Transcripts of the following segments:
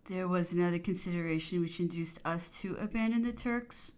There was another consideration which induced us to abandon the Turks.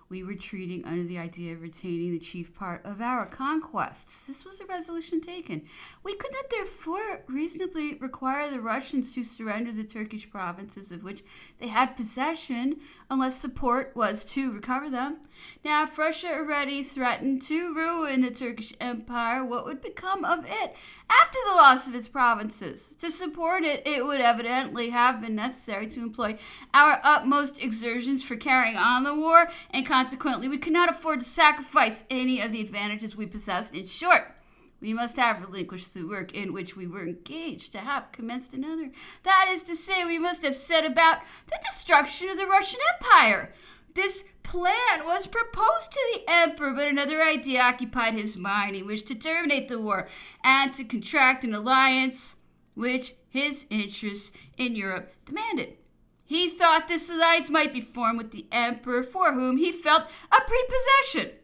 We were treating under the idea of retaining the chief part of our conquests. This was a resolution taken. We could not therefore reasonably require the Russians to surrender the Turkish provinces of which they had possession unless support was to recover them. Now, if Russia already threatened to ruin the Turkish Empire, what would become of it after the loss of its provinces? To support it, it would evidently have been necessary to employ our utmost exertions for carrying on the war, and consequently, we could not afford to sacrifice any of the advantages we possessed. In short, we must have relinquished the work in which we were engaged to have commenced another. That is to say, we must have set about the destruction of the Russian Empire. This plan was proposed to the emperor, but another idea occupied his mind. He wished to terminate the war and to contract an alliance which his interests in Europe demanded. He thought this alliance might be formed with the emperor, for whom he felt a prepossession.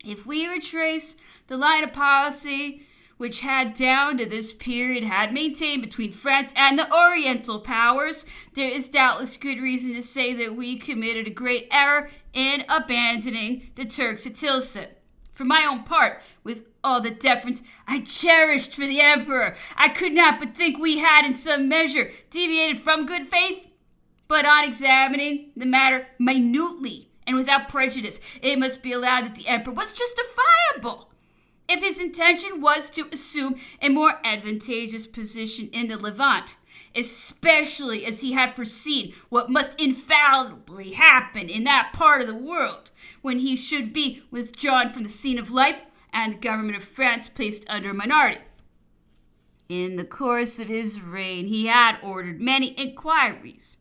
If we retrace the line of policy which had down to this period had maintained between France and the Oriental powers, there is doubtless good reason to say that we committed a great error in abandoning the Turks at Tilsit. For my own part, with all the deference I cherished for the emperor, I could not but think we had in some measure deviated from good faith. But on examining the matter minutely and without prejudice, it must be allowed that the emperor was justifiable if his intention was to assume a more advantageous position in the Levant, especially as he had foreseen what must infallibly happen in that part of the world when he should be withdrawn from the scene of life and the government of France placed under a minority. In the course of his reign, he had ordered many inquiries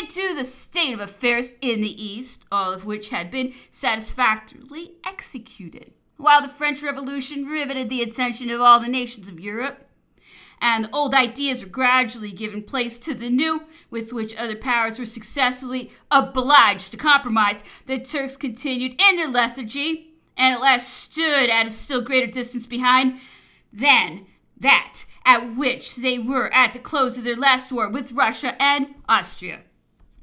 into the state of affairs in the East, all of which had been satisfactorily executed. While the French Revolution riveted the attention of all the nations of Europe, and the old ideas were gradually given place to the new, with which other powers were successfully obliged to compromise, the Turks continued in their lethargy, and at last stood at a still greater distance behind than that at which they were at the close of their last war with Russia and Austria.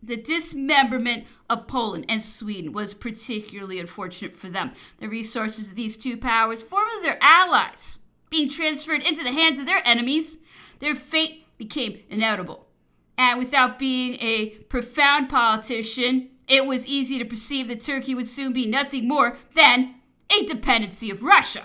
The dismemberment of Poland and Sweden was particularly unfortunate for them. The resources of these two powers, formerly their allies, being transferred into the hands of their enemies, their fate became inevitable. And without being a profound politician, it was easy to perceive that Turkey would soon be nothing more than a dependency of Russia.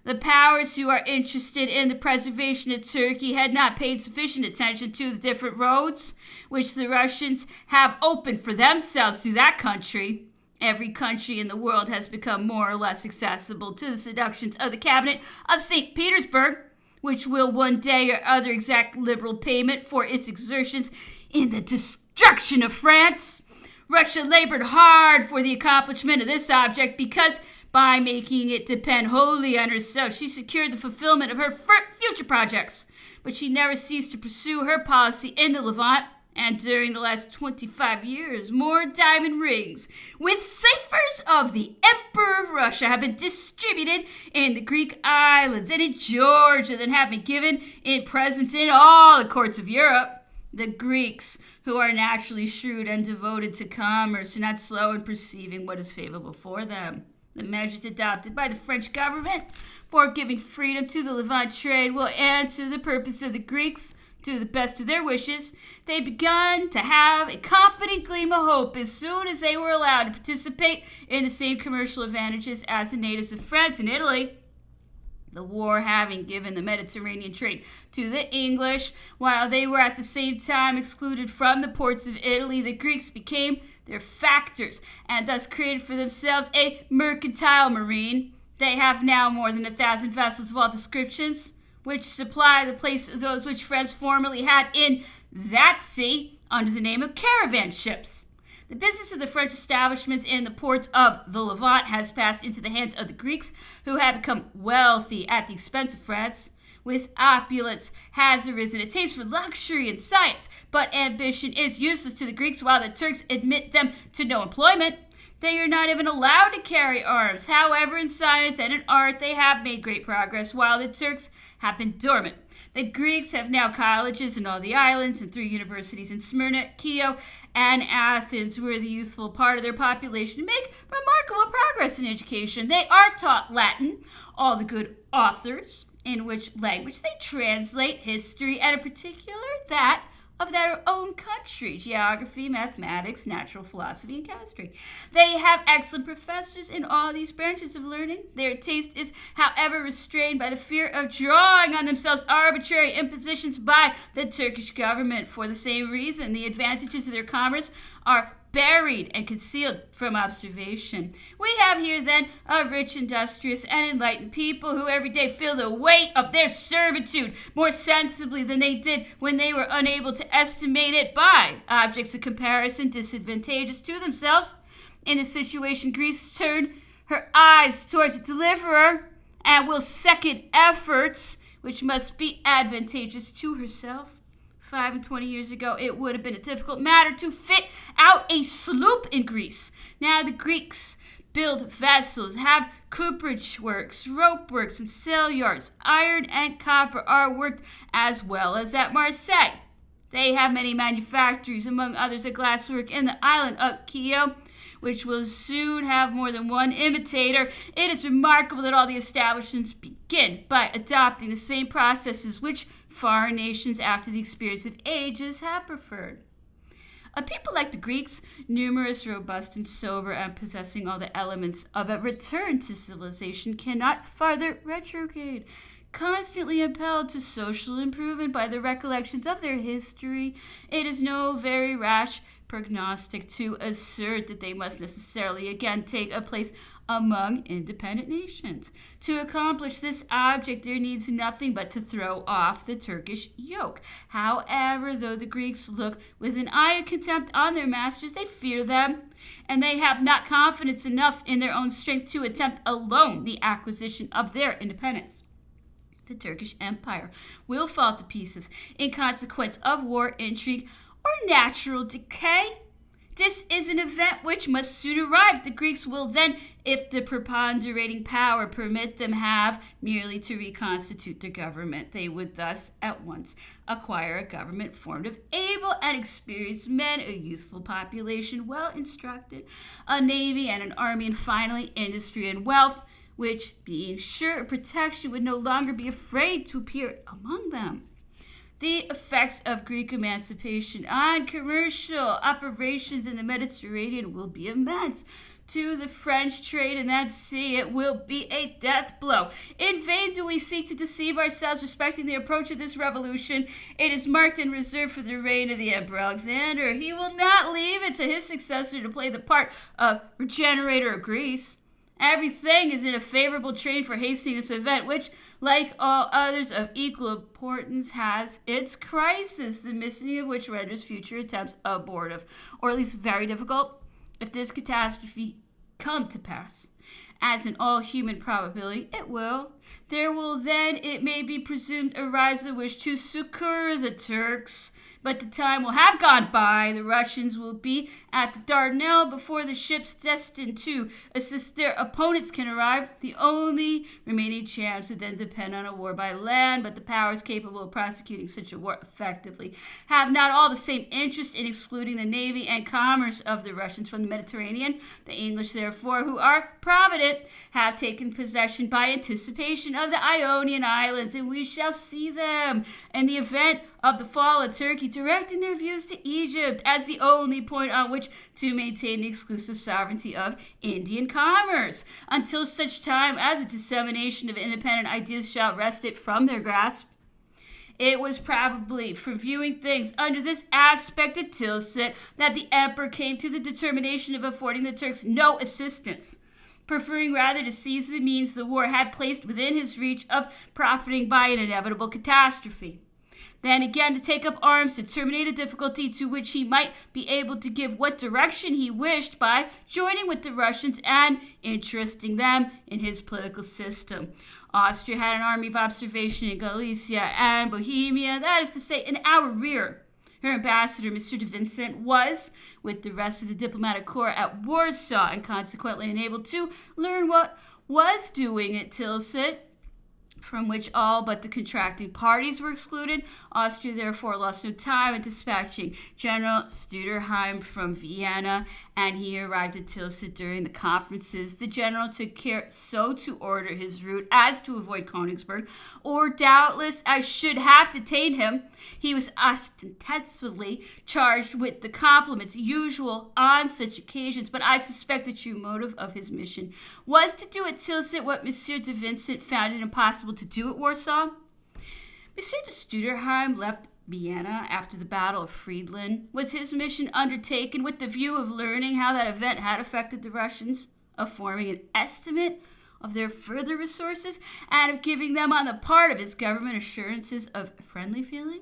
The powers who are interested in the preservation of Turkey had not paid sufficient attention to the different roads which the Russians have opened for themselves through that country. Every country in the world has become more or less accessible to the seductions of the cabinet of St. Petersburg, which will one day or other exact liberal payment for its exertions in the destruction of France. Russia labored hard for the accomplishment of this object because by making it depend wholly on herself, she secured the fulfillment of her future projects. But she never ceased to pursue her policy in the Levant, and during the last 25 years, more diamond rings with ciphers of the Emperor of Russia have been distributed in the Greek islands and in Georgia than have been given in presents in all the courts of Europe. The Greeks, who are naturally shrewd and devoted to commerce, are not slow in perceiving what is favorable for them. The measures adopted by the French government for giving freedom to the Levant trade will answer the purpose of the Greeks to the best of their wishes. They began to have a confident gleam of hope as soon as they were allowed to participate in the same commercial advantages as the natives of France and Italy. The war having given the Mediterranean trade to the English, while they were at the same time excluded from the ports of Italy, the Greeks became their factors and thus created for themselves a mercantile marine. They have now more than 1,000 vessels of all descriptions, which supply the place of those which France formerly had in that sea under the name of caravan ships. The business of the French establishments in the ports of the Levant has passed into the hands of the Greeks, who have become wealthy at the expense of France. With opulence has arisen a taste for luxury and science, but ambition is useless to the Greeks, while the Turks admit them to no employment. They are not even allowed to carry arms. However, in science and in art they have made great progress, while the Turks have been dormant. The Greeks have now colleges in all the islands and 3 universities in Smyrna, Chios, and Athens, where the youthful part of their population make remarkable progress in education. They are taught Latin, all the good authors, in which language they translate history, and in particular that of their own country, geography, mathematics, natural philosophy, and chemistry. They have excellent professors in all these branches of learning. Their taste is, however, restrained by the fear of drawing on themselves arbitrary impositions by the Turkish government. For the same reason, the advantages of their commerce are buried and concealed from observation. We have here then a rich, industrious, and enlightened people who every day feel the weight of their servitude more sensibly than they did when they were unable to estimate it by objects of comparison disadvantageous to themselves. In this situation, Greece turned her eyes towards a deliverer and will second efforts which must be advantageous to herself. 5 and 20 years ago, it would have been a difficult matter to fit out a sloop in Greece. Now the Greeks build vessels, have cooperage works, rope works, and sail yards. Iron and copper are worked as well as at Marseille. They have many manufactories, among others a glasswork in the island of Chios, which will soon have more than one imitator. It is remarkable that all the establishments begin by adopting the same processes which foreign nations after the experience of ages have preferred. A people like the Greeks, numerous, robust, and sober, and possessing all the elements of a return to civilization, cannot farther retrograde. Constantly impelled to social improvement by the recollections of their history, it is no very rash prognostic to assert that they must necessarily again take a place among independent nations. To accomplish this object, there needs nothing but to throw off the Turkish yoke. However, though the Greeks look with an eye of contempt on their masters, they fear them, and they have not confidence enough in their own strength to attempt alone the acquisition of their independence. The Turkish Empire will fall to pieces in consequence of war, intrigue, or natural decay. This is an event which must soon arrive. The Greeks will then, if the preponderating power permit them, have merely to reconstitute their government. They would thus at once acquire a government formed of able and experienced men, a youthful population well instructed, a navy and an army, and finally industry and wealth, which, being sure of protection, would no longer be afraid to appear among them. The effects of Greek emancipation on commercial operations in the Mediterranean will be immense. To the French trade in that sea, it will be a death blow. In vain do we seek to deceive ourselves respecting the approach of this revolution. It is marked and reserved for the reign of the Emperor Alexander. He will not leave it to his successor to play the part of regenerator of Greece. Everything is in a favorable train for hastening this event, which, like all others of equal importance, has its crisis, the missing of which renders future attempts abortive, or at least very difficult. If this catastrophe come to pass, as in all human probability it will, there will then, it may be presumed, arise the wish to succor the Turks. But the time will have gone by. The Russians will be at the Dardanelles before the ships destined to assist their opponents can arrive. The only remaining chance would then depend on a war by land, but the powers capable of prosecuting such a war effectively have not all the same interest in excluding the navy and commerce of the Russians from the Mediterranean. The English, therefore, who are provident, have taken possession by anticipation of the Ionian Islands, and we shall see them, in the event of the fall of Turkey, directing their views to Egypt as the only point on which to maintain the exclusive sovereignty of Indian commerce, until such time as the dissemination of independent ideas shall wrest it from their grasp. It was probably from viewing things under this aspect at Tilsit that the emperor came to the determination of affording the Turks no assistance, preferring rather to seize the means the war had placed within his reach of profiting by an inevitable catastrophe. Then again to take up arms to terminate a difficulty to which he might be able to give what direction he wished by joining with the Russians and interesting them in his political system. Austria had an army of observation in Galicia and Bohemia, that is to say, in our rear. Her ambassador, Mr. de Vincent, was, with the rest of the diplomatic corps, at Warsaw, and consequently enabled to learn what was doing at Tilsit. from which all but the contracting parties were excluded. Austria therefore lost no time in dispatching General Studerheim from Vienna, and he arrived at Tilsit during the conferences. The general took care so to order his route as to avoid Königsberg, or doubtless I should have detained him. He was ostensibly charged with the compliments usual on such occasions, but I suspect the true motive of his mission was to do at Tilsit what Monsieur de Vincent found it impossible to do at Warsaw. Monsieur de Studerheim left Vienna after the Battle of Friedland. Was his mission undertaken with the view of learning how that event had affected the Russians, of forming an estimate of their further resources, and of giving them on the part of his government assurances of friendly feeling?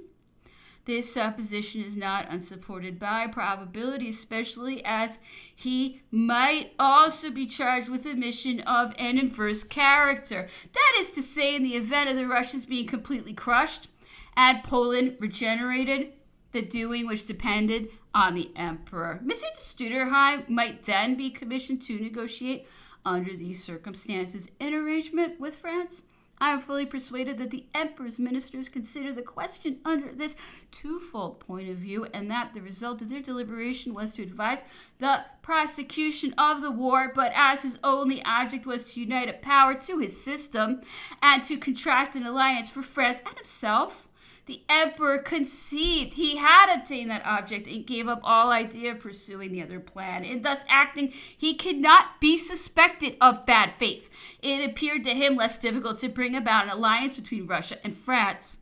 This supposition is not unsupported by probability, especially as he might also be charged with a mission of an inverse character. That is to say, in the event of the Russians being completely crushed and Poland regenerated, the doing which depended on the emperor. Mr. de Studerheim might then be commissioned to negotiate, under these circumstances, an arrangement with France. I am fully persuaded that the emperor's ministers consider the question under this twofold point of view, and that the result of their deliberation was to advise the prosecution of the war, but as his only object was to unite a power to his system and to contract an alliance for France and himself, the emperor conceived he had obtained that object and gave up all idea of pursuing the other plan. In thus acting, he could not be suspected of bad faith. It appeared to him less difficult to bring about an alliance between Russia and France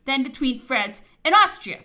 than between France and Austria.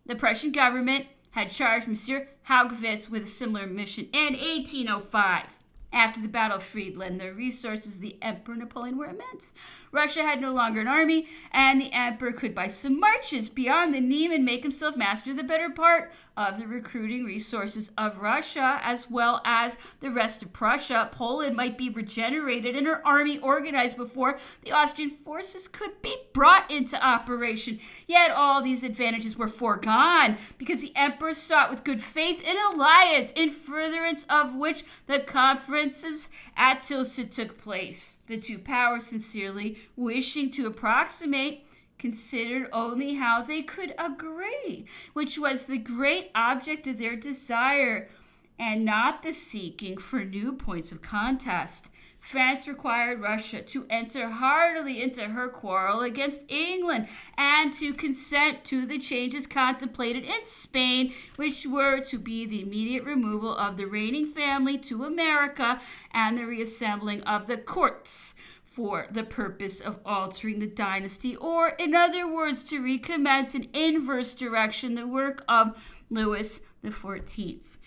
The Prussian government had charged Monsieur Haugwitz with a similar mission in 1805. After the Battle of Friedland, the resources of the Emperor Napoleon were immense. Russia had no longer an army, and the Emperor could by some marches beyond the Niemen make himself master of the better part of the recruiting resources of Russia, as well as the rest of Prussia. Poland might be regenerated and her army organized before the Austrian forces could be brought into operation. Yet all these advantages were foregone, because the Emperor sought with good faith an alliance, in furtherance of which the conferences at Tilsit took place. The two powers, sincerely wishing to approximate, considered only how they could agree, which was the great object of their desire, and not the seeking for new points of contest. France required Russia to enter heartily into her quarrel against England and to consent to the changes contemplated in Spain, which were to be the immediate removal of the reigning family to America and the reassembling of the courts for the purpose of altering the dynasty, or, in other words, to recommence in inverse direction the work of Louis XIV.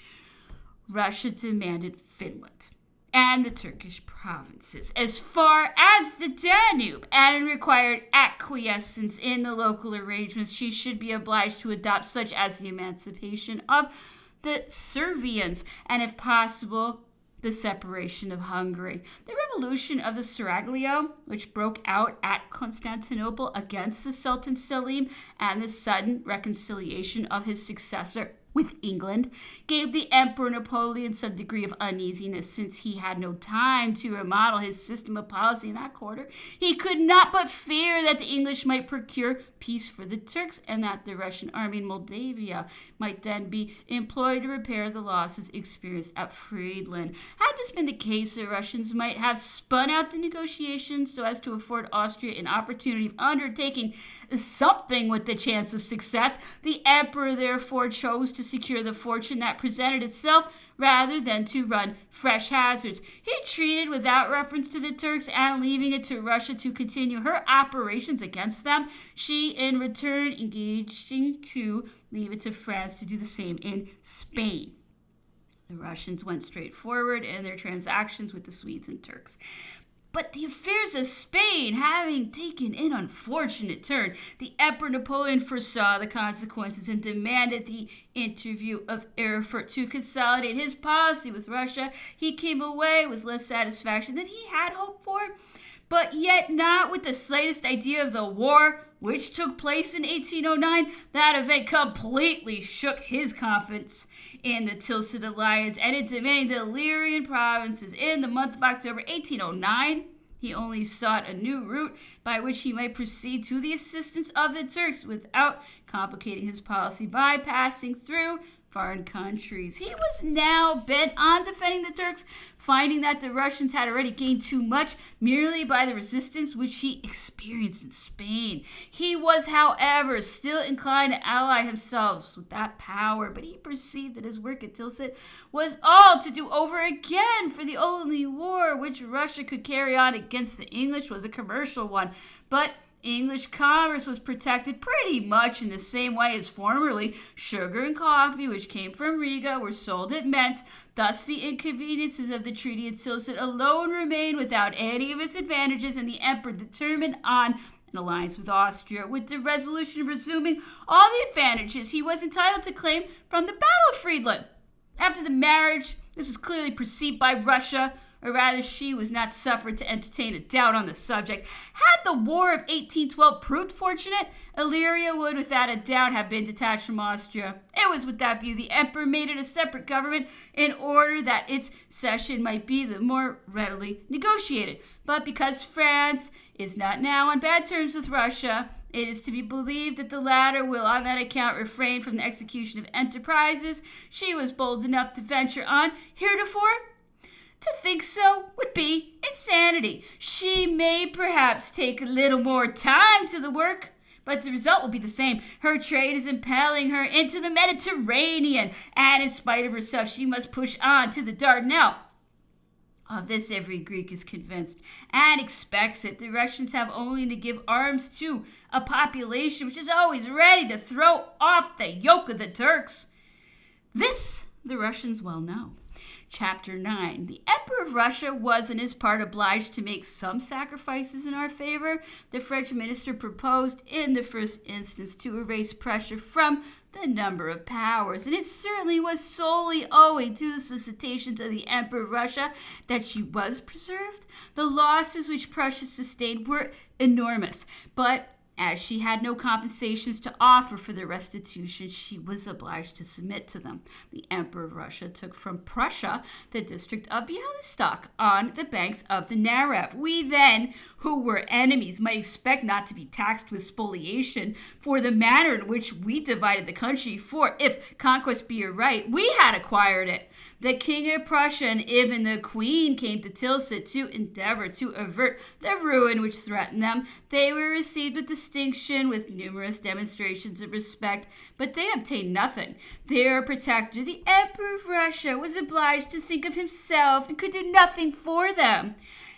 Russia demanded Finland and the Turkish provinces as far as the Danube, and required acquiescence in the local arrangements she should be obliged to adopt, such as the emancipation of the Servians, and, if possible, the separation of Hungary. The revolution of the Seraglio, which broke out at Constantinople against the Sultan Selim, and the sudden reconciliation of his successor with England, gave the Emperor Napoleon some degree of uneasiness, since he had no time to remodel his system of policy in that quarter. He could not but fear that the English might procure peace for the Turks, and that the Russian army in Moldavia might then be employed to repair the losses experienced at Friedland. Had this been the case, the Russians might have spun out the negotiations so as to afford Austria an opportunity of undertaking something with the chance of success. The Emperor therefore chose to secure the fortune that presented itself rather than to run fresh hazards. He treated without reference to the Turks, and leaving it to Russia to continue her operations against them, she in return engaging to leave it to France to do the same in Spain. The Russians went straight forward in their transactions with the Swedes and Turks. But the affairs of Spain having taken an unfortunate turn, the Emperor Napoleon foresaw the consequences and demanded the interview of Erfurt to consolidate his policy with Russia. He came away with less satisfaction than he had hoped for, but yet not with the slightest idea of the war which took place in 1809. That event completely shook his confidence in the Tilsit alliance, and in demanding the Illyrian provinces in the month of October 1809, He only sought a new route by which he might proceed to the assistance of the Turks without complicating his policy by passing through foreign countries. He was now bent on defending the Turks, finding that the Russians had already gained too much merely by the resistance which he experienced in Spain. He was, however, still inclined to ally himself with that power, but he perceived that his work at Tilsit was all to do over again, for the only war which Russia could carry on against the English was a commercial one. But English commerce was protected pretty much in the same way as formerly. Sugar and coffee, which came from Riga, were sold at Mentz. Thus, the inconveniences of the Treaty of Tilsit alone remained without any of its advantages, and the Emperor determined on an alliance with Austria, with the resolution of resuming all the advantages he was entitled to claim from the Battle of Friedland. After the marriage, this was clearly perceived by Russia, or rather she was not suffered to entertain a doubt on the subject. Had the War of 1812 proved fortunate, Illyria would without a doubt have been detached from Austria. It was with that view the Emperor made it a separate government in order that its cession might be the more readily negotiated. But because France is not now on bad terms with Russia, it is to be believed that the latter will on that account refrain from the execution of enterprises she was bold enough to venture on heretofore. To think so would be insanity. She may perhaps take a little more time to the work, but the result will be the same. Her trade is impelling her into the Mediterranean, and in spite of herself, she must push on to the Dardanelles. Of this every Greek is convinced and expects it. The Russians have only to give arms to a population which is always ready to throw off the yoke of the Turks. This the Russians well know. Chapter 9. The Emperor of Russia was, in his part, obliged to make some sacrifices in our favor. The French minister proposed, in the first instance, to erase pressure from the number of powers, and it certainly was solely owing to the solicitations of the Emperor of Russia that she was preserved. The losses which Prussia sustained were enormous, but as she had no compensations to offer for their restitution, she was obliged to submit to them. The Emperor of Russia took from Prussia the district of Bialystok on the banks of the Narev. We then, who were enemies, might expect not to be taxed with spoliation for the manner in which we divided the country, for if conquest be a right, we had acquired it. The King of Prussia and even the Queen came to Tilsit to endeavor to avert the ruin which threatened them. They were received with distinction, with numerous demonstrations of respect, but they obtained nothing. Their protector, the Emperor of Russia, was obliged to think of himself and could do nothing for them.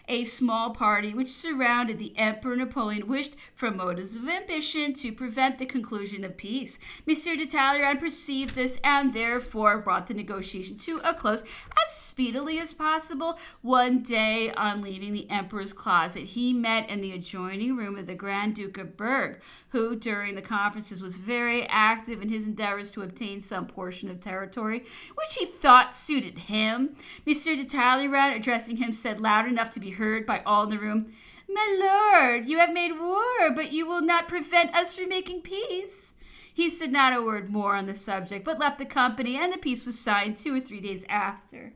A small party which surrounded the Emperor Napoleon wished, from motives of ambition, to prevent the conclusion of peace. Monsieur de Talleyrand perceived this and therefore brought the negotiation to a close as speedily as possible. One day, on leaving the Emperor's closet, he met in the adjoining room of the Grand Duke of Berg, who during the conferences was very active in his endeavors to obtain some portion of territory which he thought suited him. Monsieur de Talleyrand, addressing him, said loud enough to be heard by all in the room, "My lord, you have made war, but you will not prevent us from making peace." He said not a word more on the subject, but left the company, and the peace was signed 2 or 3 days after.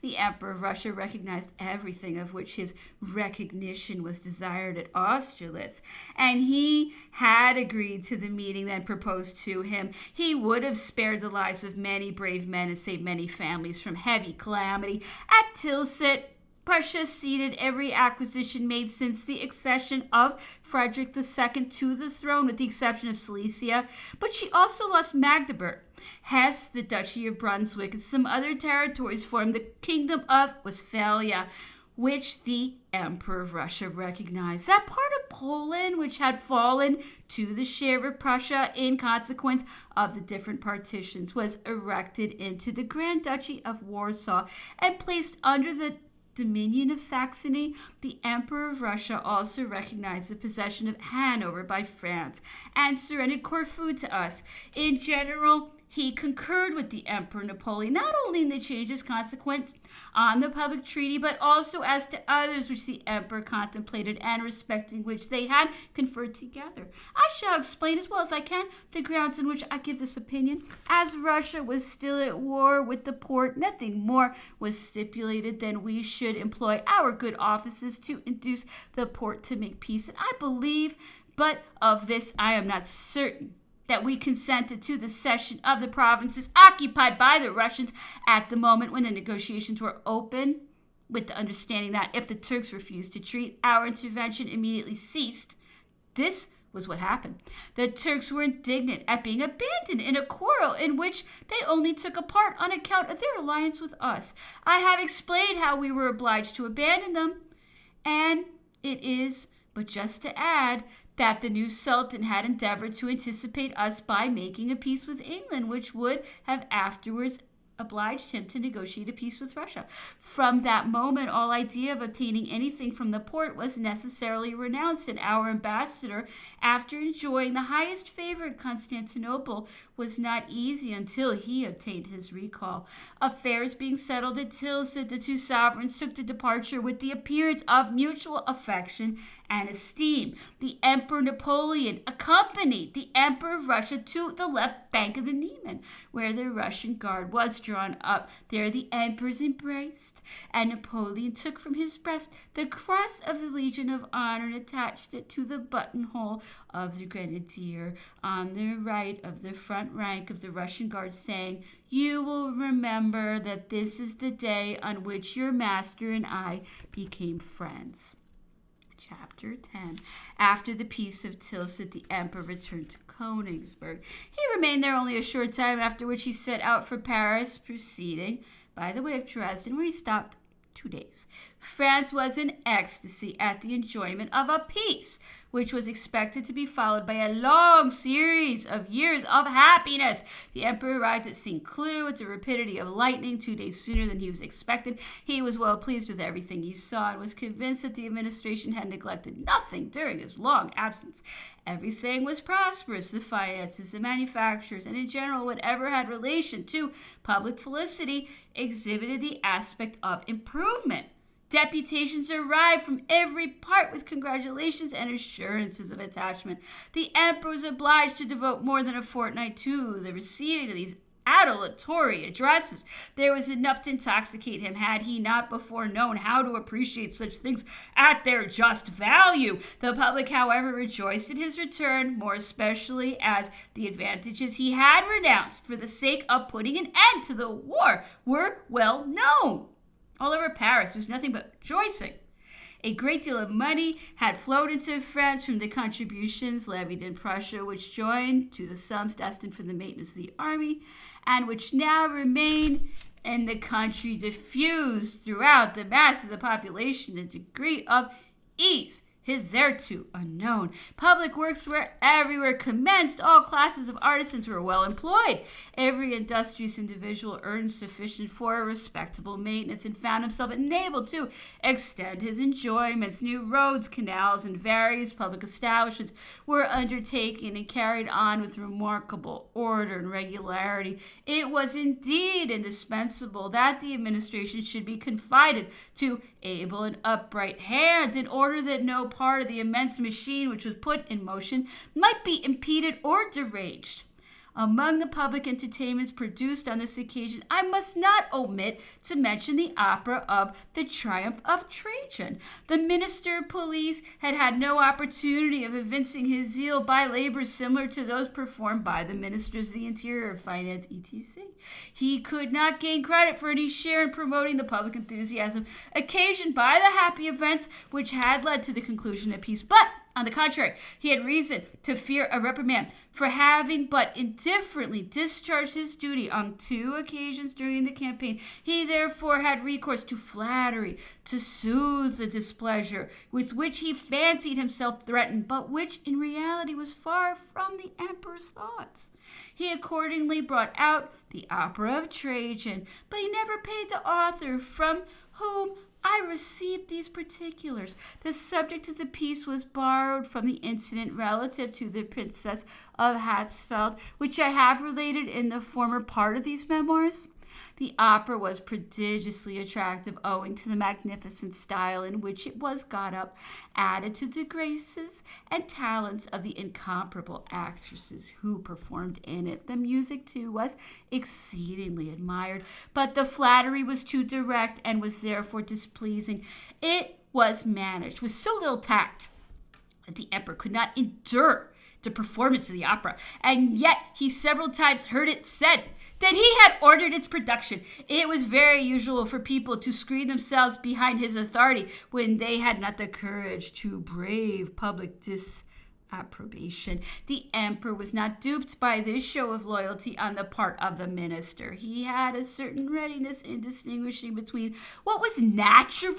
The Emperor of Russia recognized everything of which his recognition was desired at Austerlitz, and he had agreed to the meeting then proposed to him. He would have spared the lives of many brave men and saved many families from heavy calamity. At Tilsit, Prussia ceded every acquisition made since the accession of Frederick II to the throne, with the exception of Silesia, but she also lost Magdeburg. Hesse, the Duchy of Brunswick, and some other territories formed the Kingdom of Westphalia, which the Emperor of Russia recognized. That part of Poland which had fallen to the share of Prussia in consequence of the different partitions was erected into the Grand Duchy of Warsaw and placed under the dominion of Saxony. The Emperor of Russia also recognized the possession of Hanover by France and surrendered Corfu to us. In general, he concurred with the Emperor Napoleon, not only in the changes consequent on the public treaty, but also as to others which the Emperor contemplated and respecting which they had conferred together. I shall explain as well as I can the grounds on which I give this opinion. As Russia was still at war with the Porte, nothing more was stipulated than we should employ our good offices to induce the Porte to make peace. And I believe, but of this I am not certain, that we consented to the cession of the provinces occupied by the Russians at the moment when the negotiations were open, with the understanding that if the Turks refused to treat, our intervention immediately ceased. This was what happened. The Turks were indignant at being abandoned in a quarrel in which they only took a part on account of their alliance with us. I have explained how we were obliged to abandon them, and it is but just to add that the new Sultan had endeavored to anticipate us by making a peace with England, which would have afterwards obliged him to negotiate a peace with Russia. From that moment, all idea of obtaining anything from the Porte was necessarily renounced, and our ambassador, after enjoying the highest favor at Constantinople, was not easy until he obtained his recall. Affairs being settled at Tilsit, the two sovereigns took the departure with the appearance of mutual affection and esteem. The Emperor Napoleon accompanied the Emperor of Russia to the left bank of the Niemen, where the Russian guard was drawn up. There the emperors embraced, and Napoleon took from his breast the cross of the Legion of Honor and attached it to the buttonhole of the grenadier on the right of the front rank of the Russian guard, saying, "You will remember that this is the day on which your master and I became friends." Chapter 10. After the Peace of Tilsit, the emperor returned to Königsberg. He remained there only a short time, after which he set out for Paris, proceeding by the way of Dresden, where he stopped 2 days. France was in ecstasy at the enjoyment of a peace which was expected to be followed by a long series of years of happiness. The emperor arrived at St. Cloud with the rapidity of lightning 2 days sooner than he was expected. He was well pleased with everything he saw and was convinced that the administration had neglected nothing during his long absence. Everything was prosperous. The finances, the manufactures, and in general whatever had relation to public felicity exhibited the aspect of improvement. Deputations arrived from every part with congratulations and assurances of attachment. The emperor was obliged to devote more than a fortnight to the receiving of these adulatory addresses. There was enough to intoxicate him had he not before known how to appreciate such things at their just value. The public, however, rejoiced at his return, more especially as the advantages he had renounced for the sake of putting an end to the war were well known. All over Paris was nothing but rejoicing. A great deal of money had flowed into France from the contributions levied in Prussia, which joined to the sums destined for the maintenance of the army, and which now remain in the country, diffused throughout the mass of the population, a degree of ease hitherto unknown. Public works were everywhere commenced. All classes of artisans were well employed. Every industrious individual earned sufficient for a respectable maintenance and found himself enabled to extend his enjoyments. New roads, canals, and various public establishments were undertaken and carried on with remarkable order and regularity. It was indeed indispensable that the administration should be confided to able and upright hands, in order that no part of the immense machine which was put in motion might be impeded or deranged. Among the public entertainments produced on this occasion, I must not omit to mention the opera of The Triumph of Trajan. The Minister of Police had had no opportunity of evincing his zeal by labors similar to those performed by the Ministers of the Interior, Finance, etc. He could not gain credit for any share in promoting the public enthusiasm occasioned by the happy events which had led to the conclusion of peace, but on the contrary, he had reason to fear a reprimand for having but indifferently discharged his duty on 2 occasions during the campaign. He therefore had recourse to flattery to soothe the displeasure with which he fancied himself threatened, but which in reality was far from the emperor's thoughts. He accordingly brought out the opera of Trajan, but he never paid the author, from whom I received these particulars. The subject of the piece was borrowed from the incident relative to the Princess of Hatzfeld, which I have related in the former part of these memoirs. The opera was prodigiously attractive owing to the magnificent style in which it was got up, added to the graces and talents of the incomparable actresses who performed in it. The music, too, was exceedingly admired, but the flattery was too direct and was therefore displeasing. It was managed with so little tact that the emperor could not endure the performance of the opera, and yet he several times heard it said that he had ordered its production. It was very usual for people to screen themselves behind his authority when they had not the courage to brave public disapprobation. The emperor was not duped by this show of loyalty on the part of the minister. He had a certain readiness in distinguishing between what was natural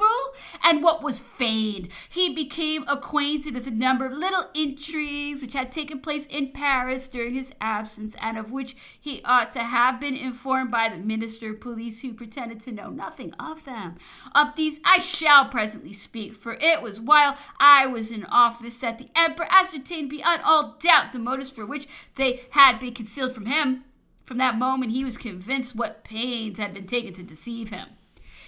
and what was feigned. He became acquainted with a number of little intrigues which had taken place in Paris during his absence, and of which he ought to have been informed by the minister of police, who pretended to know nothing of them. Of these I shall presently speak, for it was while I was in office that the emperor ascertained beyond all doubt the motives for which they had been concealed from him. From that moment he was convinced what pains had been taken to deceive him.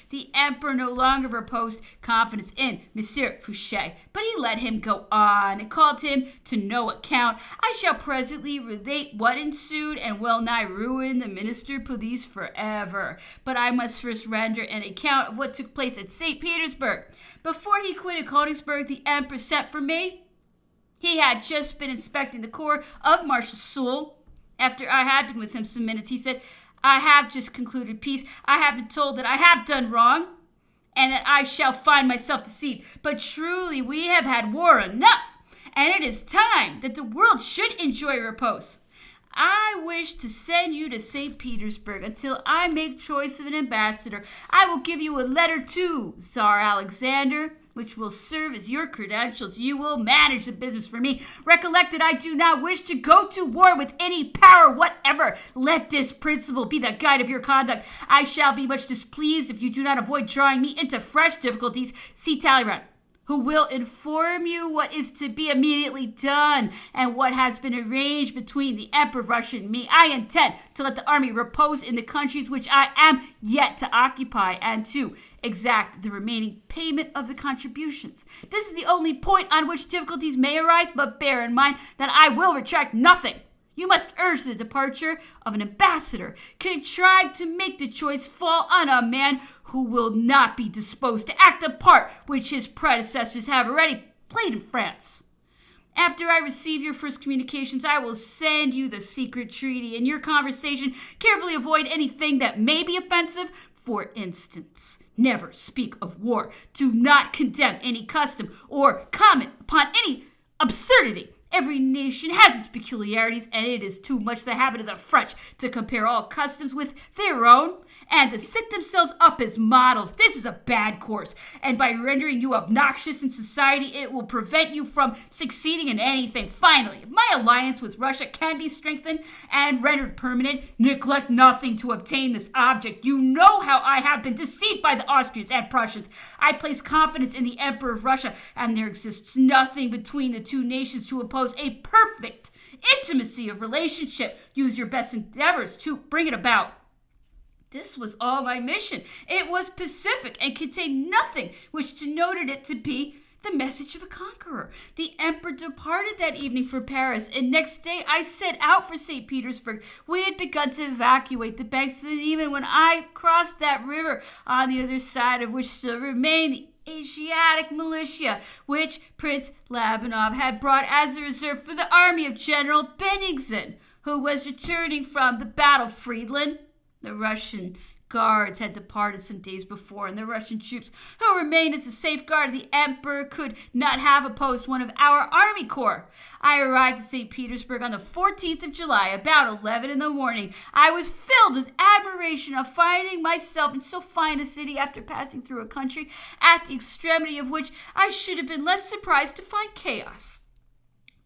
The emperor no longer reposed confidence in Monsieur Fouché, but he let him go on and called him to no account. I shall presently relate what ensued and well nigh ruined the minister of police forever. But I must first render an account of what took place at St. Petersburg. Before he quitted Königsberg, the emperor sent for me. He had just been inspecting the corps of Marshal Soult. After I had been with him some minutes, he said, I have just concluded peace. I have been told that I have done wrong and that I shall find myself deceived. But truly we have had war enough, and it is time that the world should enjoy repose. I wish to send you to St. Petersburg until I make choice of an ambassador. I will give you a letter to Tsar Alexander, which will serve as your credentials. You will manage the business for me. Recollect that I do not wish to go to war with any power whatever. Let this principle be the guide of your conduct. I shall be much displeased if you do not avoid drawing me into fresh difficulties. See Talleyrand, who will inform you what is to be immediately done and what has been arranged between the Emperor of Russia and me. I intend to let the army repose in the countries which I am yet to occupy, and to exact the remaining payment of the contributions. This is the only point on which difficulties may arise, but bear in mind that I will retract nothing. You must urge the departure of an ambassador. Contrive to make the choice fall on a man who will not be disposed to act the part which his predecessors have already played in France. After I receive your first communications, I will send you the secret treaty. In your conversation, carefully avoid anything that may be offensive. For instance, never speak of war. Do not condemn any custom or comment upon any absurdity. Every nation has its peculiarities, and it is too much the habit of the French to compare all customs with their own and to set themselves up as models. This is a bad course, and by rendering you obnoxious in society, it will prevent you from succeeding in anything. Finally, if my alliance with Russia can be strengthened and rendered permanent, neglect nothing to obtain this object. You know how I have been deceived by the Austrians and Prussians. I place confidence in the Emperor of Russia, and there exists nothing between the two nations to oppose a perfect intimacy of relationship. Use your best endeavors to bring it about. This was all my mission. It was pacific and contained nothing which denoted it to be the message of a conqueror. The emperor departed that evening for Paris, and next day I set out for St. Petersburg. We had begun to evacuate the banks of the Niemen when I crossed that river, on the other side of which still remained the Asiatic militia, which Prince Labanov had brought as a reserve for the army of General Bennigsen, who was returning from the battle of Friedland. The Russian guards had departed some days before, and the Russian troops who remained as a safeguard of the emperor could not have opposed one of our army corps. I arrived at St. Petersburg on the 14th of July, about 11 in the morning. I was filled with admiration of finding myself in so fine a city after passing through a country at the extremity of which I should have been less surprised to find chaos.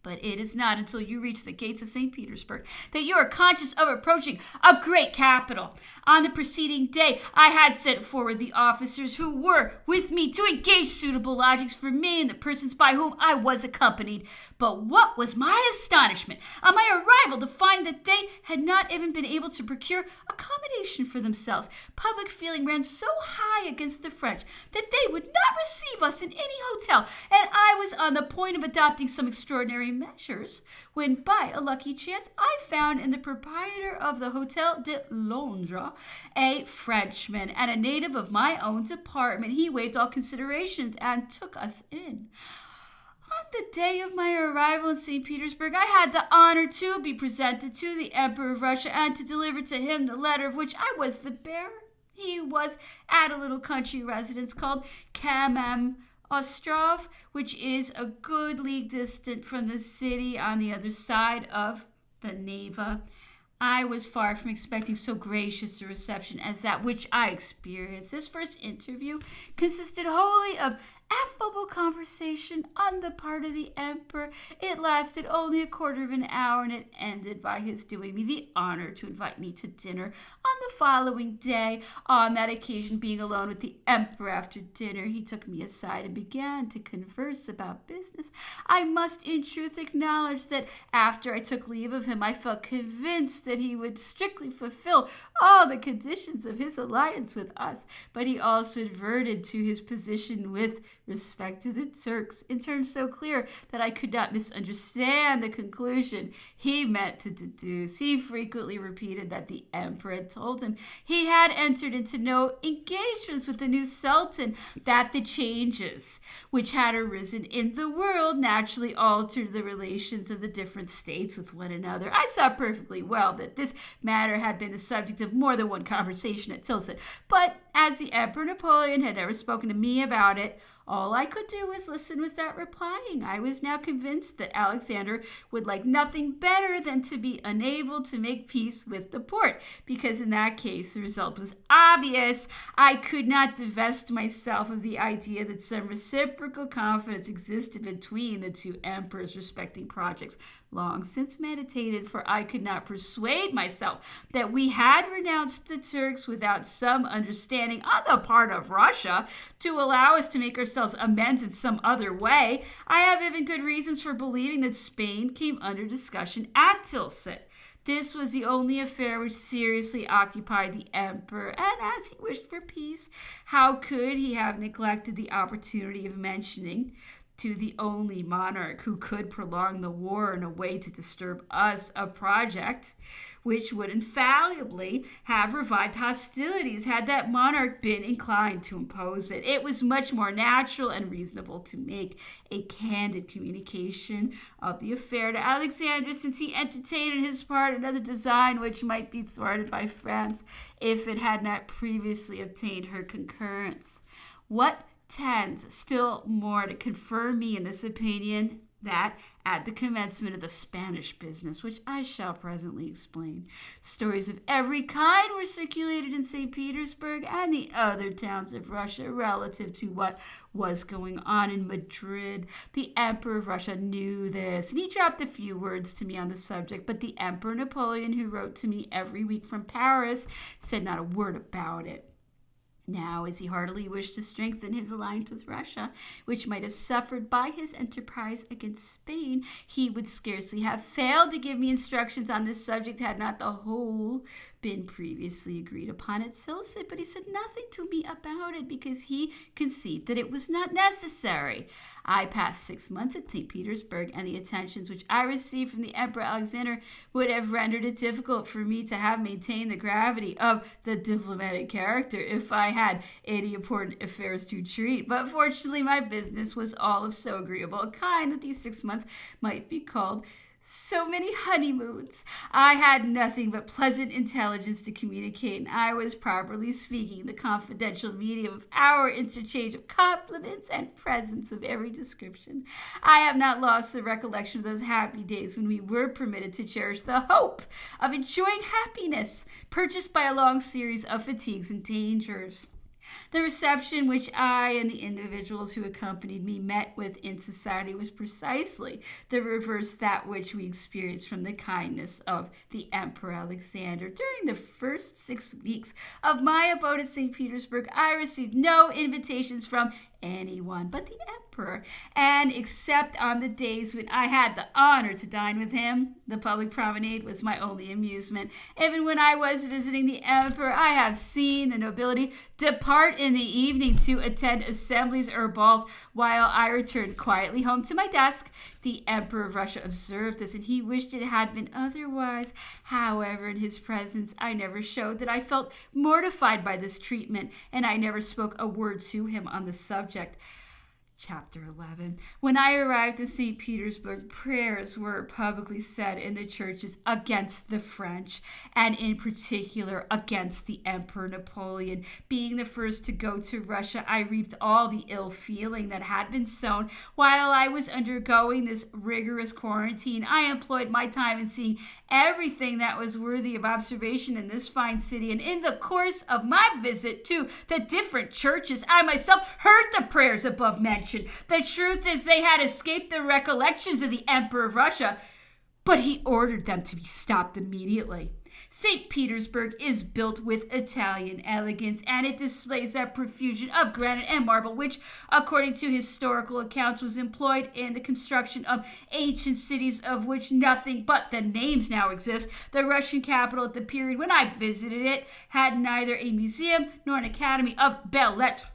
But it is not until you reach the gates of St. Petersburg that you are conscious of approaching a great capital. On the preceding day, I had sent forward the officers who were with me to engage suitable lodgings for me and the persons by whom I was accompanied. But what was my astonishment on my arrival to find that they had not even been able to procure accommodation for themselves. Public feeling ran so high against the French that they would not receive us in any hotel, and I was on the point of adopting some extraordinary measures, when by a lucky chance I found in the proprietor of the Hotel de Londres a Frenchman and a native of my own department. He waived all considerations and took us in. On the day of my arrival in St. Petersburg, I had the honor to be presented to the Emperor of Russia and to deliver to him the letter of which I was the bearer. He was at a little country residence called Kamem Ostrov, which is a good league distant from the city on the other side of the Neva. I was far from expecting so gracious a reception as that which I experienced. This first interview consisted wholly of affable conversation on the part of the emperor. It lasted only a quarter of an hour, and it ended by his doing me the honor to invite me to dinner on the following day. On that occasion, being alone with the emperor after dinner, he took me aside and began to converse about business. I must in truth acknowledge that after I took leave of him, I felt convinced that he would strictly fulfill all the conditions of his alliance with us, but he also adverted to his position with respect to the Turks in terms so clear that I could not misunderstand the conclusion he meant to deduce. He frequently repeated that the emperor had told him he had entered into no engagements with the new sultan, that the changes which had arisen in the world naturally altered the relations of the different states with one another. I saw perfectly well that this matter had been the subject of more than one conversation at Tilsit, but as the Emperor Napoleon had never spoken to me about it, all I could do was listen without replying. I was now convinced that Alexander would like nothing better than to be unable to make peace with the Porte, because in that case the result was obvious. I could not divest myself of the idea that some reciprocal confidence existed between the two emperors respecting projects long since meditated, for I could not persuade myself that we had renounced the Turks without some understanding on the part of Russia to allow us to make ourselves amends in some other way. I have even good reasons for believing that Spain came under discussion at Tilsit. This was the only affair which seriously occupied the emperor, and as he wished for peace, how could he have neglected the opportunity of mentioning to the only monarch who could prolong the war in a way to disturb us a project which would infallibly have revived hostilities had that monarch been inclined to impose it? It was much more natural and reasonable to make a candid communication of the affair to Alexander, since he entertained on his part another design which might be thwarted by France if it had not previously obtained her concurrence. What tends still more to confirm me in this opinion, that at the commencement of the Spanish business, which I shall presently explain, stories of every kind were circulated in St. Petersburg and the other towns of Russia relative to what was going on in Madrid. The Emperor of Russia knew this, and he dropped a few words to me on the subject, but the Emperor Napoleon, who wrote to me every week from Paris, said not a word about it. Now, as he heartily wished to strengthen his alliance with Russia, which might have suffered by his enterprise against Spain, he would scarcely have failed to give me instructions on this subject had not the whole been previously agreed upon at Tilsit. But he said nothing to me about it because he conceived that it was not necessary. I passed 6 months at St. Petersburg, and the attentions which I received from the Emperor Alexander would have rendered it difficult for me to have maintained the gravity of the diplomatic character if I had any important affairs to treat. But fortunately, my business was all of so agreeable a kind that these 6 months might be called so many honeymoons. I had nothing but pleasant intelligence to communicate, and I was, properly speaking, the confidential medium of our interchange of compliments and presents of every description. I have not lost the recollection of those happy days when we were permitted to cherish the hope of enjoying happiness purchased by a long series of fatigues and dangers. The reception which I and the individuals who accompanied me met with in society was precisely the reverse that which we experienced from the kindness of the Emperor Alexander. During the first 6 weeks of my abode at St. Petersburg, I received no invitations from anyone but the emperor, and except on the days when I had the honor to dine with him, the public promenade was my only amusement. Even when I was visiting the emperor, I have seen the nobility depart in the evening to attend assemblies or balls, while I returned quietly home to my desk. The Emperor of Russia observed this, and he wished it had been otherwise. However, in his presence, I never showed that I felt mortified by this treatment, and I never spoke a word to him on the subject. Chapter 11. When I arrived in St. Petersburg, prayers were publicly said in the churches against the French, and in particular against the Emperor Napoleon. Being the first to go to Russia, I reaped all the ill feeling that had been sown while I was undergoing this rigorous quarantine. I employed my time in seeing everything that was worthy of observation in this fine city, and in the course of my visit to the different churches, I myself heard the prayers above mentioned. The truth is, they had escaped the recollections of the Emperor of Russia, but he ordered them to be stopped immediately. St. Petersburg is built with Italian elegance, and it displays that profusion of granite and marble which, according to historical accounts, was employed in the construction of ancient cities of which nothing but the names now exist. The Russian capital at the period when I visited it had neither a museum nor an academy of belles-lettres.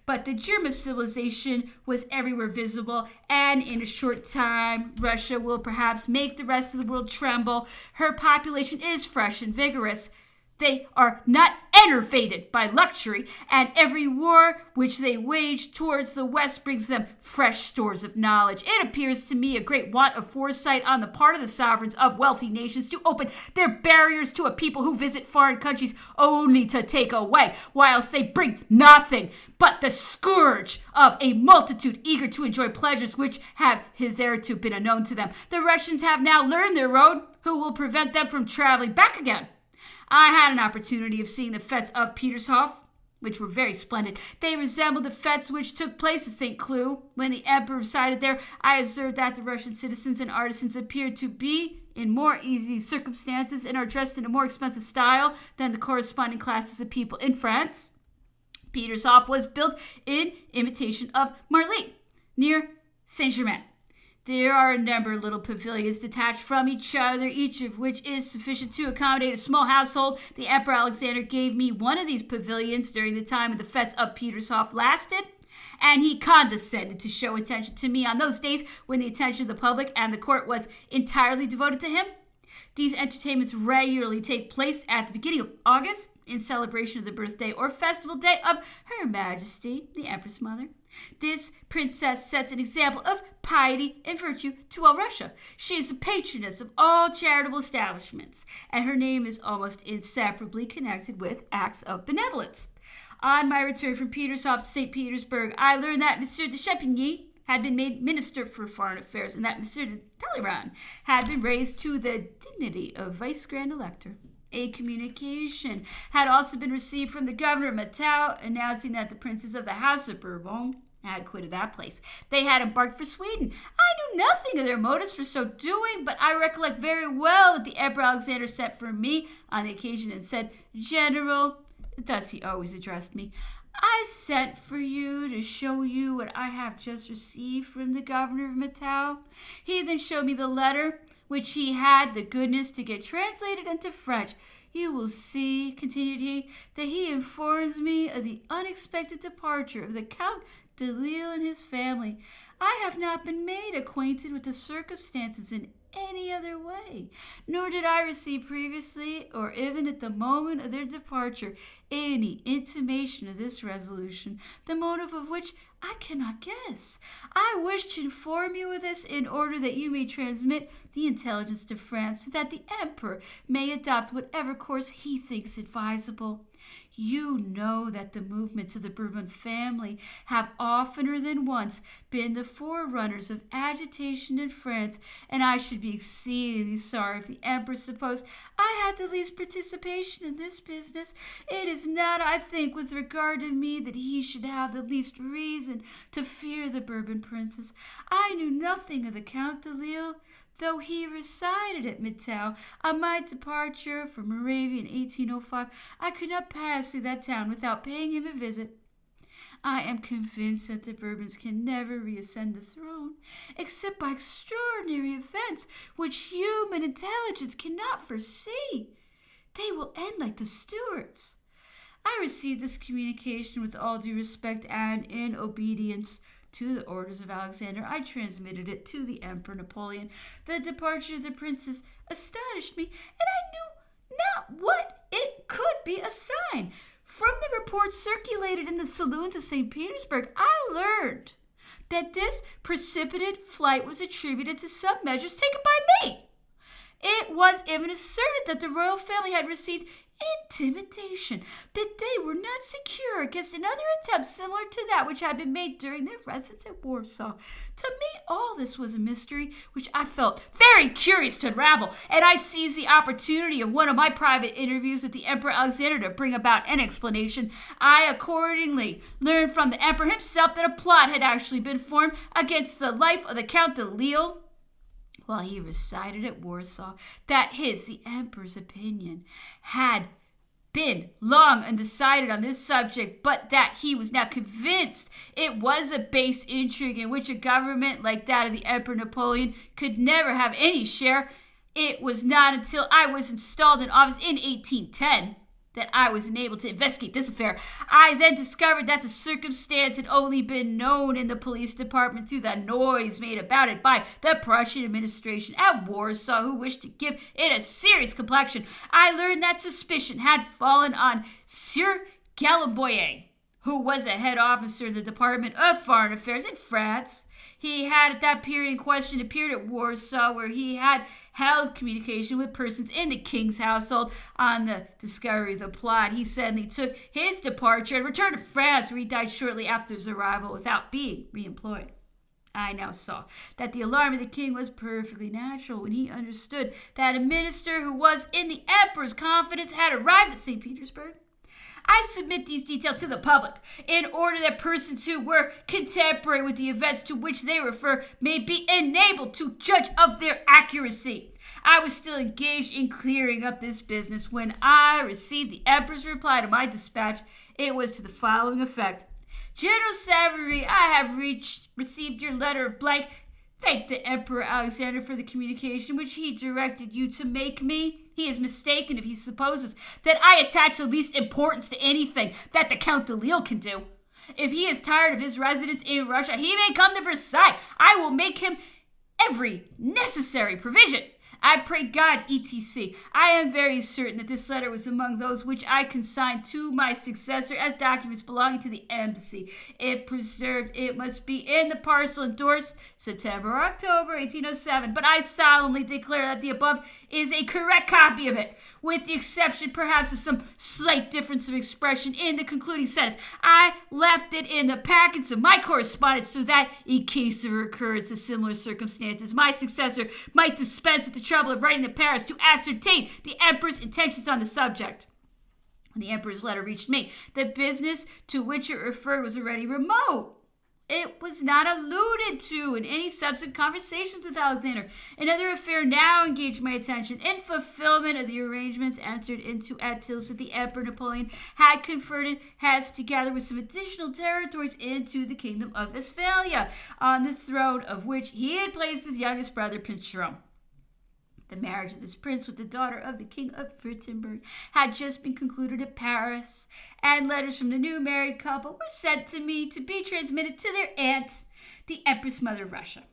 But the germ of civilization was everywhere visible, and in a short time, Russia will perhaps make the rest of the world tremble. Her population is fresh and vigorous. They are not enervated by luxury, and every war which they wage towards the West brings them fresh stores of knowledge. It appears to me a great want of foresight on the part of the sovereigns of wealthy nations to open their barriers to a people who visit foreign countries only to take away, whilst they bring nothing but the scourge of a multitude eager to enjoy pleasures which have hitherto been unknown to them. The Russians have now learned their road. Who will prevent them from traveling back again? I had an opportunity of seeing the fetes of Petershof, which were very splendid. They resembled the fetes which took place at St. Cloud. When the emperor resided there, I observed that the Russian citizens and artisans appeared to be in more easy circumstances and are dressed in a more expensive style than the corresponding classes of people in France. Petershof was built in imitation of Marly, near Saint-Germain. There are a number of little pavilions detached from each other, each of which is sufficient to accommodate a small household. The Emperor Alexander gave me one of these pavilions during the time of the fetes of Petershof lasted, and he condescended to show attention to me on those days when the attention of the public and the court was entirely devoted to him. These entertainments regularly take place at the beginning of August in celebration of the birthday or festival day of Her Majesty, the Empress Mother. This princess sets an example of piety and virtue to all Russia. She is the patroness of all charitable establishments, and her name is almost inseparably connected with acts of benevolence. On my return from Petershof to St. Petersburg, I learned that Monsieur de Champigny had been made Minister for Foreign Affairs, and that Monsieur de Talleyrand had been raised to the dignity of Vice Grand Elector. A communication had also been received from the governor of Matau announcing that the princes of the House of Bourbon had quitted that place. They had embarked for Sweden. I knew nothing of their motives for so doing, but I recollect very well that the Emperor Alexander sent for me on the occasion and said, "General," thus he always addressed me, "I sent for you to show you what I have just received from the governor of Matau." He then showed me the letter, which he had the goodness to get translated into French. "You will see," continued he, "that he informs me of the unexpected departure of the Count de Lille and his family. I have not been made acquainted with the circumstances in any other way, nor did I receive previously, or even at the moment of their departure, any intimation of this resolution, the motive of which I cannot guess. I wish to inform you of this in order that you may transmit the intelligence to France so that the Emperor may adopt whatever course he thinks advisable. You know that the movements of the Bourbon family have oftener than once been the forerunners of agitation in France, and I should be exceedingly sorry if the Emperor supposed I had the least participation in this business. It is not, I think, with regard to me that he should have the least reason to fear the Bourbon princess. I knew nothing of the Count de Lille, though he resided at Mittau. On my departure from Moravia in 1805, I could not pass through that town without paying him a visit. I am convinced that the Bourbons can never reascend the throne, except by extraordinary events which human intelligence cannot foresee. They will end like the Stuarts. I received this communication with all due respect, and in obedience to the orders of Alexander, I transmitted it to the Emperor Napoleon. The departure of the princess astonished me, and I knew not what it could be a sign. From the reports circulated in the saloons of St. Petersburg, I learned that this precipitate flight was attributed to some measures taken by me. It was even asserted that the royal family had received intimidation, that they were not secure against another attempt similar to that which had been made during their residence at Warsaw. To me, all this was a mystery which I felt very curious to unravel, and I seized the opportunity of one of my private interviews with the Emperor Alexander to bring about an explanation. I accordingly learned from the Emperor himself that a plot had actually been formed against the life of the Count de Lille while he resided at Warsaw, that the Emperor's opinion, had been long undecided on this subject, but that he was now convinced it was a base intrigue in which a government like that of the Emperor Napoleon could never have any share. It was not until I was installed in office in 1810 that I was enabled to investigate this affair. I then discovered that the circumstance had only been known in the police department through the noise made about it by the Prussian administration at Warsaw, who wished to give it a serious complexion. I learned that suspicion had fallen on Sieur Galomboyer, who was a head officer in the Department of Foreign Affairs in France. He had, at that period in question, appeared at Warsaw, where he had held communication with persons in the king's household. On the discovery of the plot, he suddenly took his departure and returned to France, where he died shortly after his arrival without being reemployed. I now saw that the alarm of the king was perfectly natural when he understood that a minister who was in the emperor's confidence had arrived at St. Petersburg. I submit these details to the public in order that persons who were contemporary with the events to which they refer may be enabled to judge of their accuracy. I was still engaged in clearing up this business when I received the emperor's reply to my dispatch. It was to the following effect: General Savary, I have received your letter of blank. Thank the Emperor Alexander for the communication which he directed you to make me. He is mistaken if he supposes that I attach the least importance to anything that the Count de Lille can do. If he is tired of his residence in Russia, he may come to Versailles. I will make him every necessary provision. I pray God, etc. I am very certain that this letter was among those which I consigned to my successor as documents belonging to the embassy. If preserved, it must be in the parcel endorsed September or October 1807. But I solemnly declare that the above is a correct copy of it, with the exception perhaps of some slight difference of expression in the concluding sentence. I left it in the packets of my correspondence so that, in case of recurrence of similar circumstances, my successor might dispense with the trouble of writing to Paris to ascertain the emperor's intentions on the subject. When the emperor's letter reached me, the business to which it referred was already remote. It was not alluded to in any subsequent conversations with Alexander. Another affair now engaged my attention. In fulfillment of the arrangements entered into at Tilsit, the Emperor Napoleon had conferred Hesse together with some additional territories into the kingdom of Westphalia, on the throne of which he had placed his youngest brother, Prince Jerome. The marriage of this prince with the daughter of the King of Württemberg had just been concluded at Paris, and letters from the new married couple were sent to me to be transmitted to their aunt, the Empress Mother of Russia.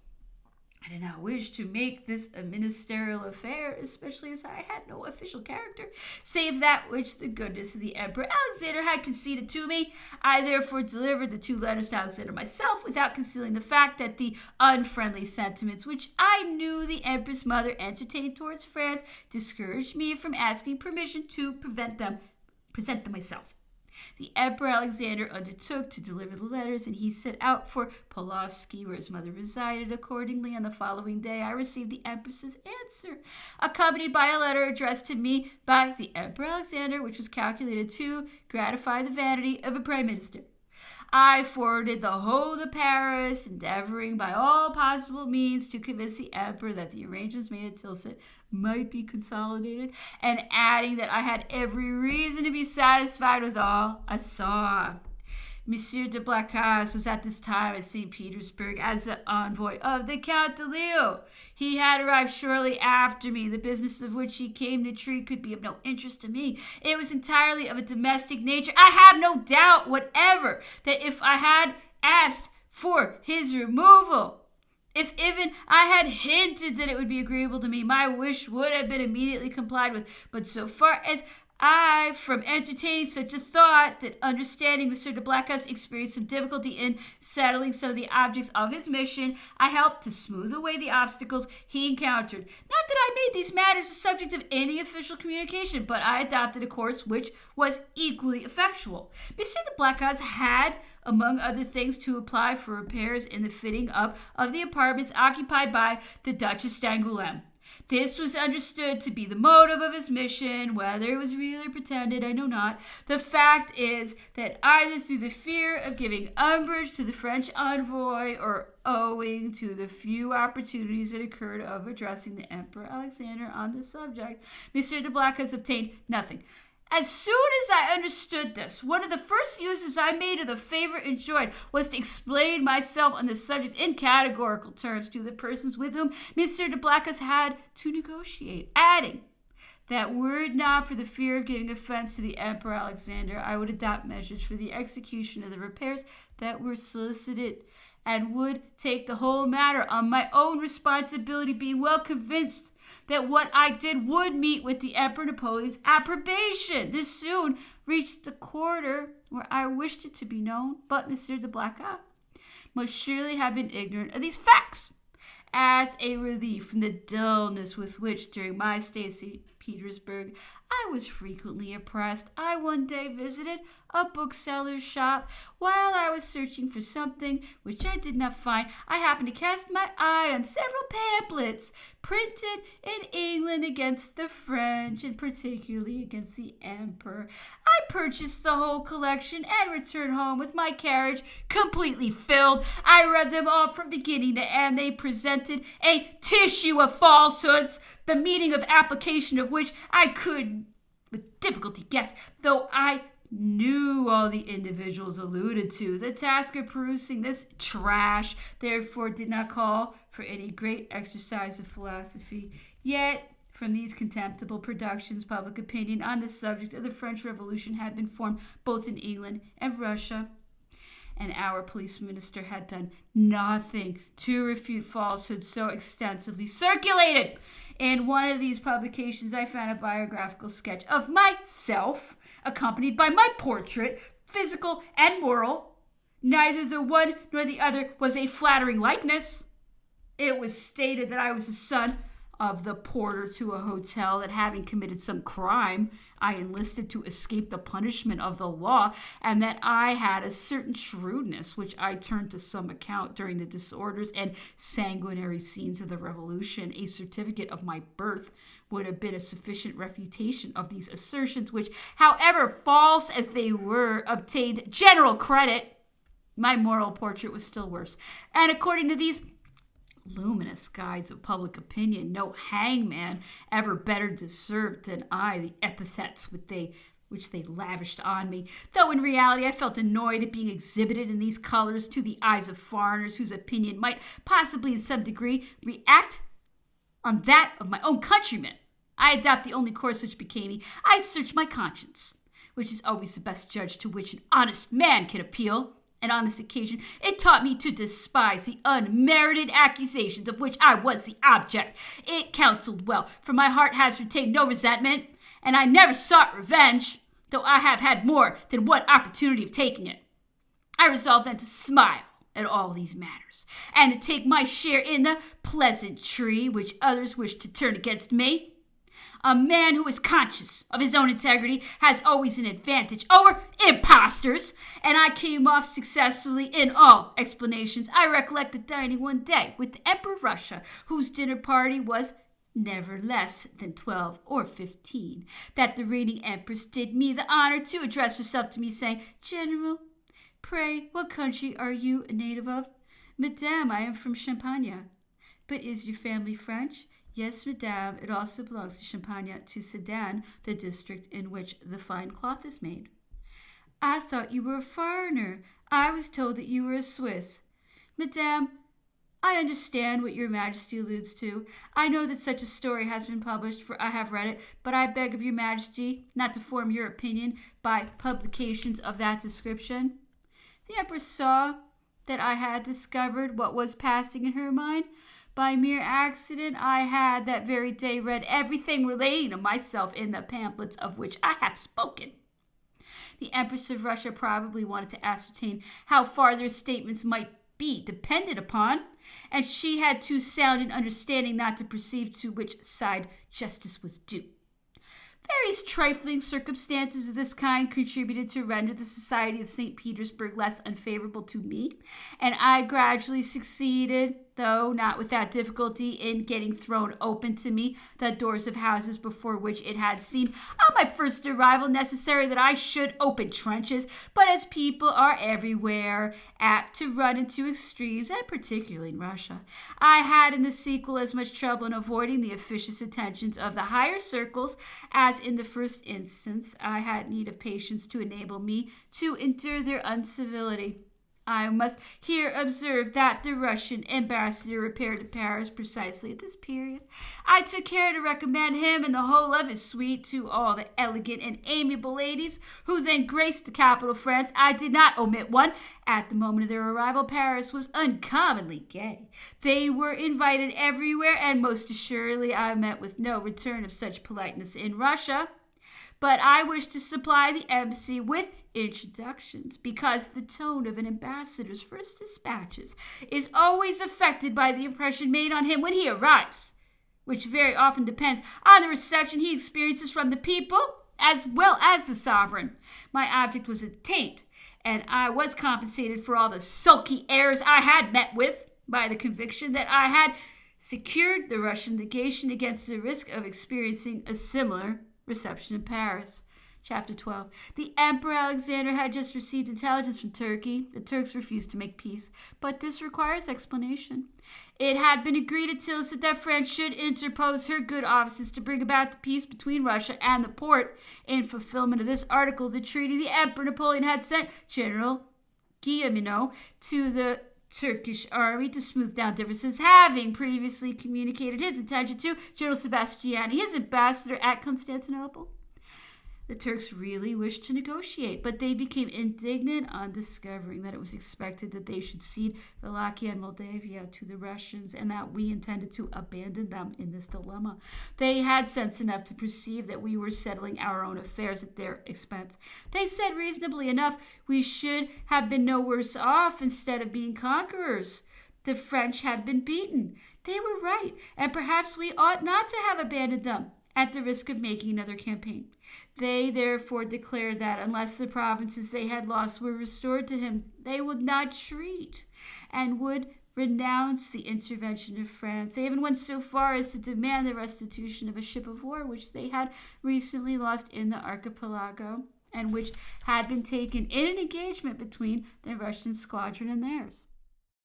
I did not wish to make this a ministerial affair, especially as I had no official character, save that which the goodness of the Emperor Alexander had conceded to me. I therefore delivered the 2 letters to Alexander myself, without concealing the fact that the unfriendly sentiments which I knew the Empress Mother entertained towards France discouraged me from asking permission to present them myself. The Emperor Alexander undertook to deliver the letters, and he set out for Pavlovsky, where his mother resided. Accordingly, on the following day, I received the Empress's answer, accompanied by a letter addressed to me by the Emperor Alexander, which was calculated to gratify the vanity of a prime minister. I forwarded the whole to Paris, endeavoring by all possible means to convince the emperor that the arrangements made at Tilsit might be consolidated, and adding that I had every reason to be satisfied with all I saw. Monsieur de Blacas was at this time at St. Petersburg as the envoy of the Count de Lille. He had arrived shortly after me. The business of which he came to treat could be of no interest to me. It was entirely of a domestic nature. I have no doubt whatever that if I had asked for his removal, if even I had hinted that it would be agreeable to me, my wish would have been immediately complied with. But so far as I, from entertaining such a thought, that understanding Monsieur de Blacas experienced some difficulty in settling some of the objects of his mission, I helped to smooth away the obstacles he encountered. Not that I made these matters the subject of any official communication, but I adopted a course which was equally effectual. Monsieur de Blacas had, among other things, to apply for repairs in the fitting up of the apartments occupied by the Duchess d'Angoulême. This was understood to be the motive of his mission. Whether it was real or pretended, I know not. The fact is that either through the fear of giving umbrage to the French envoy, or owing to the few opportunities that occurred of addressing the Emperor Alexander on the subject, Monsieur de Blacas obtained nothing. As soon as I understood this, one of the first uses I made of the favor enjoyed was to explain myself on the subject in categorical terms to the persons with whom Monsieur de Blacas had to negotiate, adding that were it not for the fear of giving offense to the Emperor Alexander, I would adopt measures for the execution of the repairs that were solicited, and would take the whole matter on my own responsibility, being well convinced that what I did would meet with the Emperor Napoleon's approbation. This soon reached the quarter where I wished it to be known, but Monsieur de Blacas must surely have been ignorant of these facts. As a relief from the dullness with which, during my stay at St. Petersburg, I was frequently oppressed, I one day visited a bookseller's shop. While I was searching for something which I did not find, I happened to cast my eye on several pamphlets printed in England against the French, and particularly against the Emperor. I purchased the whole collection and returned home with my carriage completely filled. I read them all from beginning to end. They presented a tissue of falsehoods, the meaning of application of which I could with difficulty guess, though I knew all the individuals alluded to. The task of perusing this trash, therefore, did not call for any great exercise of philosophy. Yet, from these contemptible productions, public opinion on the subject of the French Revolution had been formed both in England and Russia, and our police minister had done nothing to refute falsehoods so extensively circulated. In one of these publications, I found a biographical sketch of myself, accompanied by my portrait, physical and moral. Neither the one nor the other was a flattering likeness. It was stated that I was the son of the porter to a hotel, that having committed some crime, I enlisted to escape the punishment of the law, and that I had a certain shrewdness which I turned to some account during the disorders and sanguinary scenes of the Revolution. A certificate of my birth would have been a sufficient refutation of these assertions, which, however false as they were, obtained general credit. My moral portrait was still worse, and according to these luminous guides of public opinion, no hangman ever better deserved than I the epithets which they lavished on me, though in reality I felt annoyed at being exhibited in these colors to the eyes of foreigners whose opinion might possibly in some degree react on that of my own countrymen. I adopt the only course which became me. I search my conscience, which is always the best judge to which an honest man can appeal. And on this occasion, it taught me to despise the unmerited accusations of which I was the object. It counseled well, for my heart has retained no resentment, and I never sought revenge, though I have had more than one opportunity of taking it. I resolved then to smile at all these matters, and to take my share in the pleasantry which others wish to turn against me. A man who is conscious of his own integrity has always an advantage over impostors, and I came off successfully in all explanations. I recollect the dining one day with the Emperor of Russia, whose dinner party was never less than 12 or 15, that the reigning empress did me the honor to address herself to me, saying, "General, pray, what country are you a native of?" "Madame, I am from Champagne." "But is your family French?" "Yes, madame, it also belongs to Champagne, to Sedan, the district in which the fine cloth is made." "I thought you were a foreigner. I was told that you were a Swiss." "Madame, I understand what your majesty alludes to. I know that such a story has been published, for I have read it, but I beg of your majesty not to form your opinion by publications of that description." The empress saw that I had discovered what was passing in her mind. By mere accident, I had that very day read everything relating to myself in the pamphlets of which I have spoken. The Empress of Russia probably wanted to ascertain how far their statements might be depended upon, and she had too sound an understanding not to perceive to which side justice was due. Various trifling circumstances of this kind contributed to render the society of St. Petersburg less unfavorable to me, and I gradually succeeded, though not without difficulty, in getting thrown open to me the doors of houses before which it had seemed on my first arrival necessary that I should open trenches. But as people are everywhere apt to run into extremes, and particularly in Russia, I had in the sequel as much trouble in avoiding the officious attentions of the higher circles as in the first instance I had need of patience to enable me to endure their uncivility. I must here observe that the Russian ambassador repaired to Paris precisely at this period. I took care to recommend him and the whole of his suite to all the elegant and amiable ladies who then graced the capital of France. I did not omit one. At the moment of their arrival, Paris was uncommonly gay. They were invited everywhere, and most assuredly I met with no return of such politeness in Russia. But I wish to supply the embassy with introductions, because the tone of an ambassador's first dispatches is always affected by the impression made on him when he arrives, which very often depends on the reception he experiences from the people as well as the sovereign. My object was attained, and I was compensated for all the sulky airs I had met with by the conviction that I had secured the Russian legation against the risk of experiencing a similar reception in Paris. Chapter 12. The Emperor Alexander had just received intelligence from Turkey. The Turks refused to make peace, but this requires explanation. It had been agreed at Tilsit that France should interpose her good offices to bring about the peace between Russia and the Porte. In fulfillment of this article of the treaty, the Emperor Napoleon had sent General Guilleminot to the Turkish army to smooth down differences, having previously communicated his intention to General Sebastiani, his ambassador at Constantinople. The Turks really wished to negotiate, but they became indignant on discovering that it was expected that they should cede Wallachia and Moldavia to the Russians, and that we intended to abandon them in this dilemma. They had sense enough to perceive that we were settling our own affairs at their expense. They said reasonably enough we should have been no worse off instead of being conquerors. The French had been beaten. They were right, and perhaps we ought not to have abandoned them at the risk of making another campaign. They therefore declared that unless the provinces they had lost were restored to him, they would not treat, and would renounce the intervention of France. They even went so far as to demand the restitution of a ship of war which they had recently lost in the archipelago, and which had been taken in an engagement between the Russian squadron and theirs.